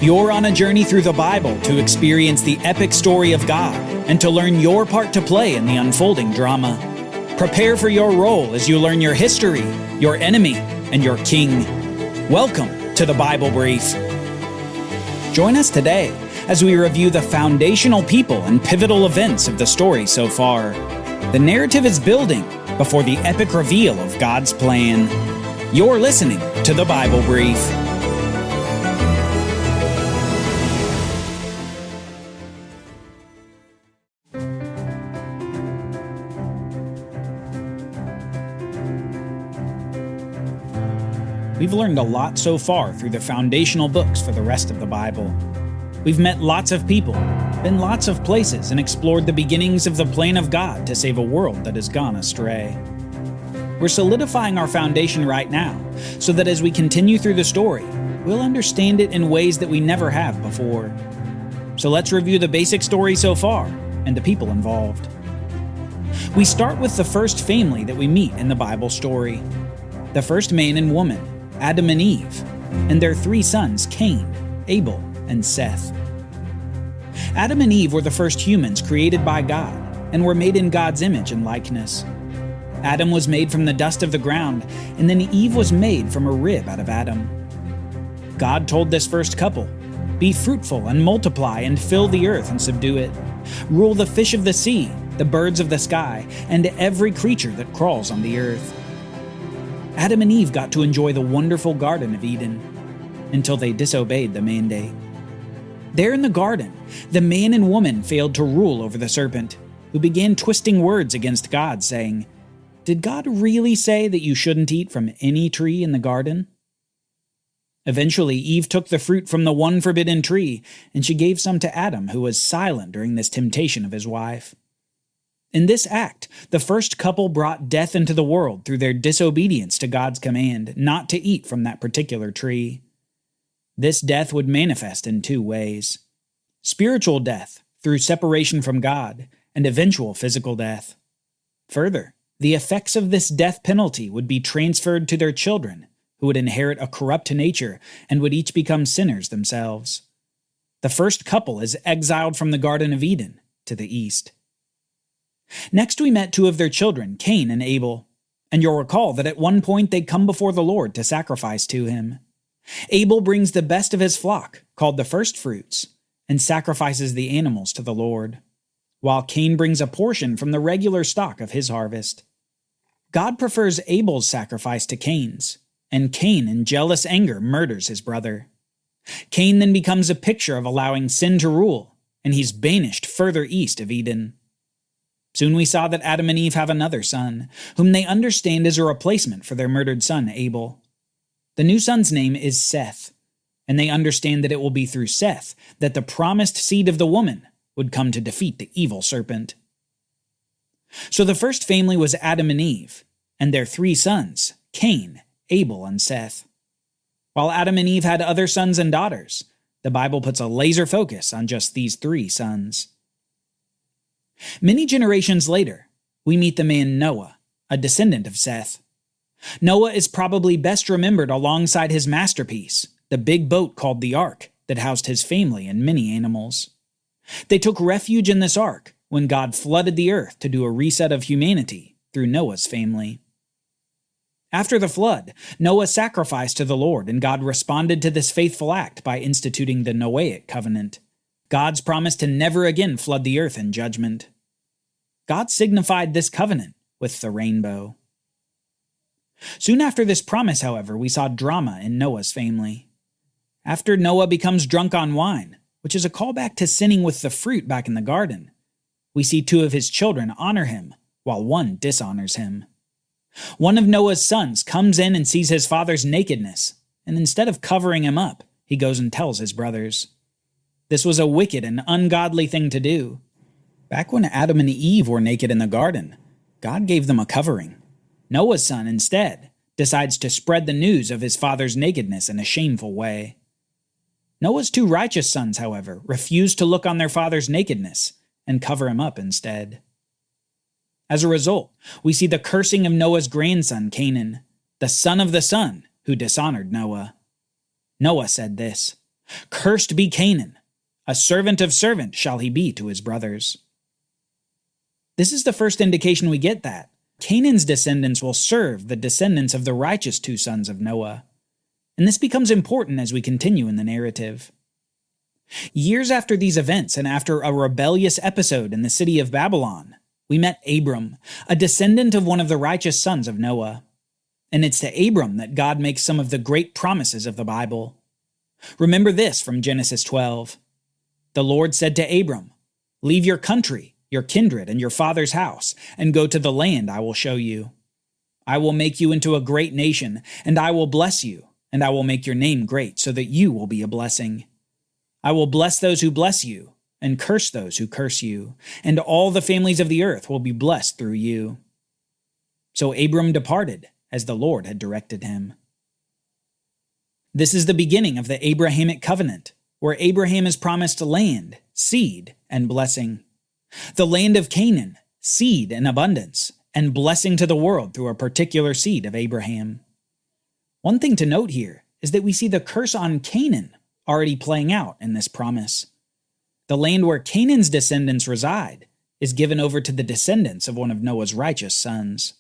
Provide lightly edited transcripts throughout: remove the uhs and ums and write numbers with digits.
You're on a journey through the Bible to experience the epic story of God and to learn your part to play in the unfolding drama. Prepare for your role as you learn your history, your enemy, and your king. Welcome to the Bible Brief. Join us today as we review the foundational people and pivotal events of the story so far. The narrative is building before the epic reveal of God's plan. You're listening to the Bible Brief. We've learned a lot so far through the foundational books for the rest of the Bible. We've met lots of people, been lots of places, and explored the beginnings of the plan of God to save a world that has gone astray. We're solidifying our foundation right now, so that as we continue through the story, we'll understand it in ways that we never have before. So let's review the basic story so far, and the people involved. We start with the first family that we meet in the Bible story. The first man and woman, Adam and Eve, and their three sons, Cain, Abel, and Seth. Adam and Eve were the first humans created by God and were made in God's image and likeness. Adam was made from the dust of the ground, and then Eve was made from a rib out of Adam. God told this first couple, "Be fruitful and multiply and fill the earth and subdue it. Rule the fish of the sea, the birds of the sky, and every creature that crawls on the earth." Adam and Eve got to enjoy the wonderful Garden of Eden until they disobeyed the mandate. There in the garden, the man and woman failed to rule over the serpent, who began twisting words against God, saying, "Did God really say that you shouldn't eat from any tree in the garden?" Eventually, Eve took the fruit from the one forbidden tree, and she gave some to Adam, who was silent during this temptation of his wife. In this act, the first couple brought death into the world through their disobedience to God's command not to eat from that particular tree. This death would manifest in two ways: spiritual death through separation from God, and eventual physical death. Further, the effects of this death penalty would be transferred to their children, who would inherit a corrupt nature and would each become sinners themselves. The first couple is exiled from the Garden of Eden to the east. Next, we met two of their children, Cain and Abel, and you'll recall that at one point they come before the Lord to sacrifice to him. Abel brings the best of his flock, called the first fruits, and sacrifices the animals to the Lord, while Cain brings a portion from the regular stock of his harvest. God prefers Abel's sacrifice to Cain's, and Cain in jealous anger murders his brother. Cain then becomes a picture of allowing sin to rule, and he's banished further east of Eden. Soon we saw that Adam and Eve have another son, whom they understand is a replacement for their murdered son Abel. The new son's name is Seth, and they understand that it will be through Seth that the promised seed of the woman would come to defeat the evil serpent. So the first family was Adam and Eve, and their three sons, Cain, Abel, and Seth. While Adam and Eve had other sons and daughters, the Bible puts a laser focus on just these three sons. Many generations later, we meet the man Noah, a descendant of Seth. Noah is probably best remembered alongside his masterpiece, the big boat called the Ark that housed his family and many animals. They took refuge in this ark when God flooded the earth to do a reset of humanity through Noah's family. After the flood, Noah sacrificed to the Lord, and God responded to this faithful act by instituting the Noahic covenant, God's promise to never again flood the earth in judgment. God signified this covenant with the rainbow. Soon after this promise, however, we saw drama in Noah's family. After Noah becomes drunk on wine, which is a callback to sinning with the fruit back in the garden, we see two of his children honor him, while one dishonors him. One of Noah's sons comes in and sees his father's nakedness, and instead of covering him up, he goes and tells his brothers. This was a wicked and ungodly thing to do. Back when Adam and Eve were naked in the garden, God gave them a covering. Noah's son, instead, decides to spread the news of his father's nakedness in a shameful way. Noah's two righteous sons, however, refuse to look on their father's nakedness and cover him up instead. As a result, we see the cursing of Noah's grandson, Canaan, the son of the son who dishonored Noah. Noah said this, Cursed be Canaan. A servant of servants shall he be to his brothers. This is the first indication we get that Canaan's descendants will serve the descendants of the righteous two sons of Noah. And this becomes important as we continue in the narrative. Years after these events and after a rebellious episode in the city of Babylon, we met Abram, a descendant of one of the righteous sons of Noah. And it's to Abram that God makes some of the great promises of the Bible. Remember this from Genesis 12. The Lord said to Abram, "Leave your country, your kindred, and your father's house, and go to the land I will show you. I will make you into a great nation, and I will bless you, and I will make your name great, so that you will be a blessing. I will bless those who bless you, and curse those who curse you, and all the families of the earth will be blessed through you." So Abram departed, as the Lord had directed him. This is the beginning of the Abrahamic covenant, where Abraham is promised land, seed, and blessing. The land of Canaan, seed and abundance, and blessing to the world through a particular seed of Abraham. One thing to note here is that we see the curse on Canaan already playing out in this promise. The land where Canaan's descendants reside is given over to the descendants of one of Noah's righteous sons.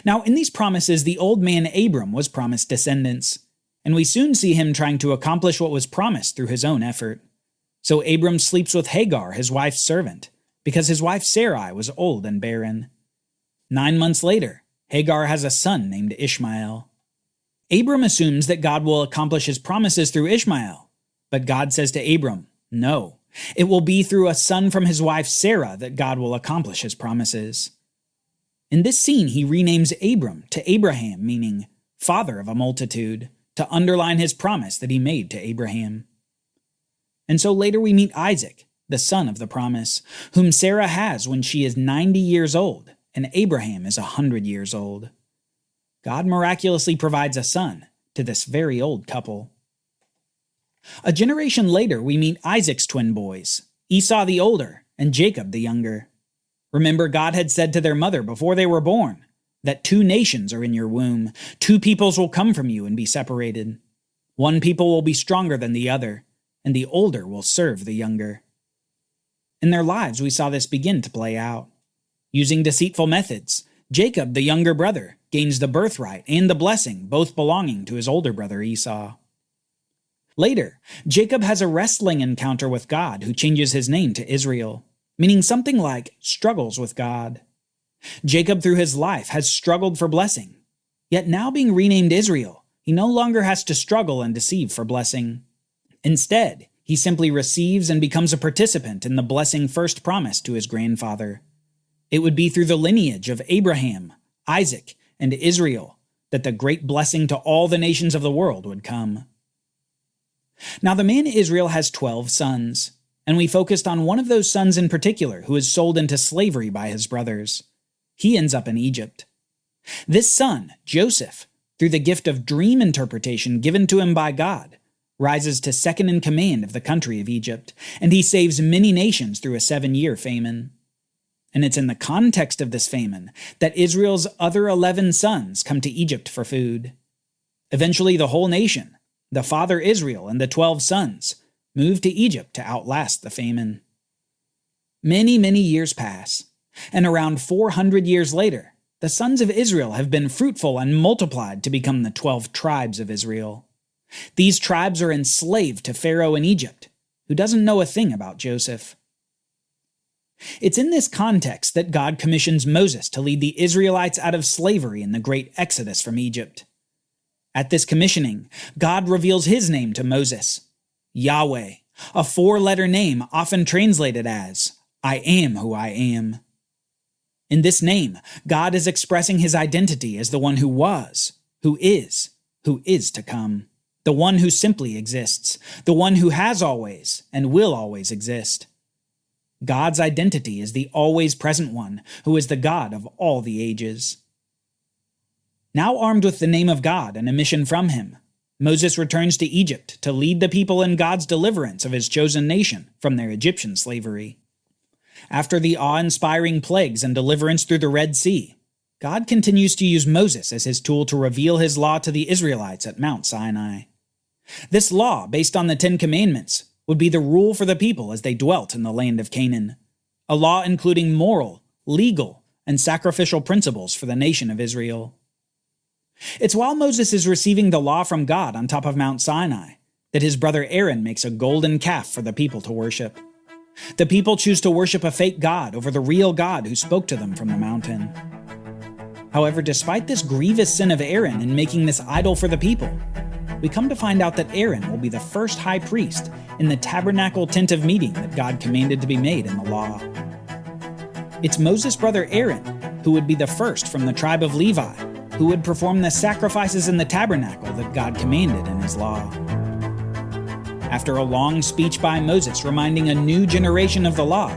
Now, in these promises, the old man Abram was promised descendants, and we soon see him trying to accomplish what was promised through his own effort. So Abram sleeps with Hagar, his wife's servant, because his wife Sarai was old and barren. 9 months later, Hagar has a son named Ishmael. Abram assumes that God will accomplish his promises through Ishmael, but God says to Abram, no, it will be through a son from his wife Sarah that God will accomplish his promises. In this scene, he renames Abram to Abraham, meaning father of a multitude, to underline his promise that he made to Abraham. And so later we meet Isaac, the son of the promise, whom Sarah has when she is 90 years old and Abraham is 100 years old. God miraculously provides a son to this very old couple. A generation later, we meet Isaac's twin boys, Esau the older and Jacob the younger. Remember, God had said to their mother before they were born that 2 nations are in your womb, 2 peoples will come from you and be separated. One people will be stronger than the other, and the older will serve the younger. In their lives, we saw this begin to play out. Using deceitful methods, Jacob, the younger brother, gains the birthright and the blessing, both belonging to his older brother Esau. Later, Jacob has a wrestling encounter with God who changes his name to Israel, meaning something like struggles with God. Jacob through his life has struggled for blessing, yet now being renamed Israel, he no longer has to struggle and deceive for blessing. Instead, he simply receives and becomes a participant in the blessing first promised to his grandfather. It would be through the lineage of Abraham, Isaac, and Israel that the great blessing to all the nations of the world would come. Now the man Israel has 12 sons, and we focused on one of those sons in particular who is sold into slavery by his brothers. He ends up in Egypt. This son, Joseph, through the gift of dream interpretation given to him by God, rises to second in command of the country of Egypt, and he saves many nations through a 7-year famine. And it's in the context of this famine that Israel's other 11 sons come to Egypt for food. Eventually, the whole nation, the father Israel and the 12 sons, move to Egypt to outlast the famine. Many, many years pass, and around 400 years later, the sons of Israel have been fruitful and multiplied to become the 12 tribes of Israel. These tribes are enslaved to Pharaoh in Egypt, who doesn't know a thing about Joseph. It's in this context that God commissions Moses to lead the Israelites out of slavery in the great exodus from Egypt. At this commissioning, God reveals his name to Moses, Yahweh, a 4-letter name often translated as, I am who I am. In this name, God is expressing his identity as the one who was, who is to come, the one who simply exists, the one who has always and will always exist. God's identity is the always present one, who is the God of all the ages. Now armed with the name of God and a mission from him, Moses returns to Egypt to lead the people in God's deliverance of his chosen nation from their Egyptian slavery. After the awe-inspiring plagues and deliverance through the Red Sea, God continues to use Moses as his tool to reveal his law to the Israelites at Mount Sinai. This law, based on the 10 Commandments, would be the rule for the people as they dwelt in the land of Canaan, a law including moral, legal, and sacrificial principles for the nation of Israel. It's while Moses is receiving the law from God on top of Mount Sinai that his brother Aaron makes a golden calf for the people to worship. The people choose to worship a fake god over the real God who spoke to them from the mountain. However, despite this grievous sin of Aaron in making this idol for the people, we come to find out that Aaron will be the first high priest in the tabernacle tent of meeting that God commanded to be made in the law. It's Moses' brother Aaron who would be the first from the tribe of Levi, who would perform the sacrifices in the tabernacle that God commanded in his law. After a long speech by Moses reminding a new generation of the law,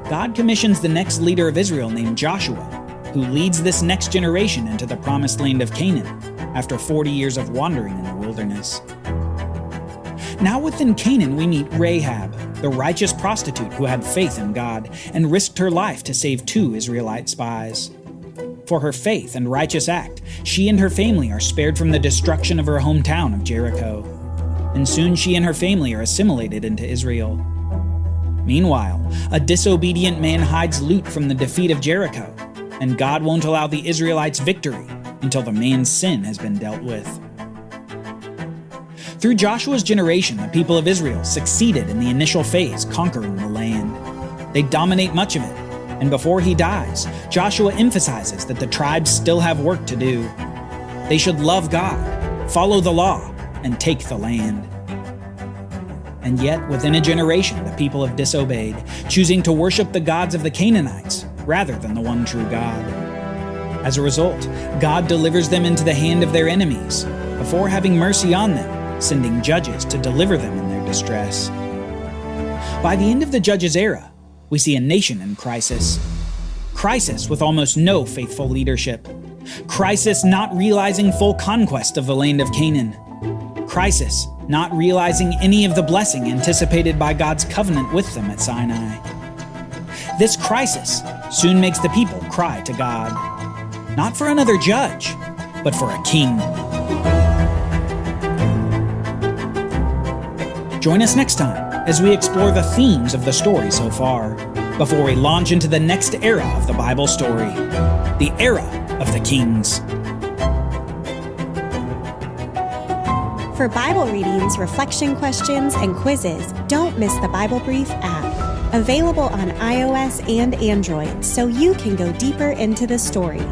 God commissions the next leader of Israel named Joshua, who leads this next generation into the promised land of Canaan after 40 years of wandering in the wilderness. Now within Canaan we meet Rahab, the righteous prostitute who had faith in God and risked her life to save 2 Israelite spies. For her faith and righteous act, she and her family are spared from the destruction of her hometown of Jericho, and soon she and her family are assimilated into Israel. Meanwhile, a disobedient man hides loot from the defeat of Jericho, and God won't allow the Israelites victory until the man's sin has been dealt with. Through Joshua's generation, the people of Israel succeeded in the initial phase, conquering the land. They dominate much of it, and before he dies, Joshua emphasizes that the tribes still have work to do. They should love God, follow the law, and take the land. And yet, within a generation, the people have disobeyed, choosing to worship the gods of the Canaanites rather than the one true God. As a result, God delivers them into the hand of their enemies, before having mercy on them, sending judges to deliver them in their distress. By the end of the Judges era, we see a nation in crisis. Crisis with almost no faithful leadership. Crisis not realizing full conquest of the land of Canaan. Crisis not realizing any of the blessing anticipated by God's covenant with them at Sinai. This crisis soon makes the people cry to God, not for another judge, but for a king. Join us next time as we explore the themes of the story so far, before we launch into the next era of the Bible story, the era of the kings. For Bible readings, reflection questions, and quizzes, don't miss the Bible Brief app, available on iOS and Android, so you can go deeper into the story.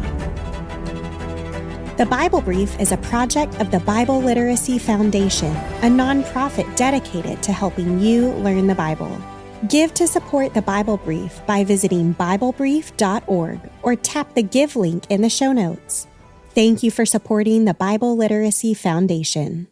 The Bible Brief is a project of the Bible Literacy Foundation, a nonprofit dedicated to helping you learn the Bible. Give to support the Bible Brief by visiting BibleBrief.org or tap the Give link in the show notes. Thank you for supporting the Bible Literacy Foundation.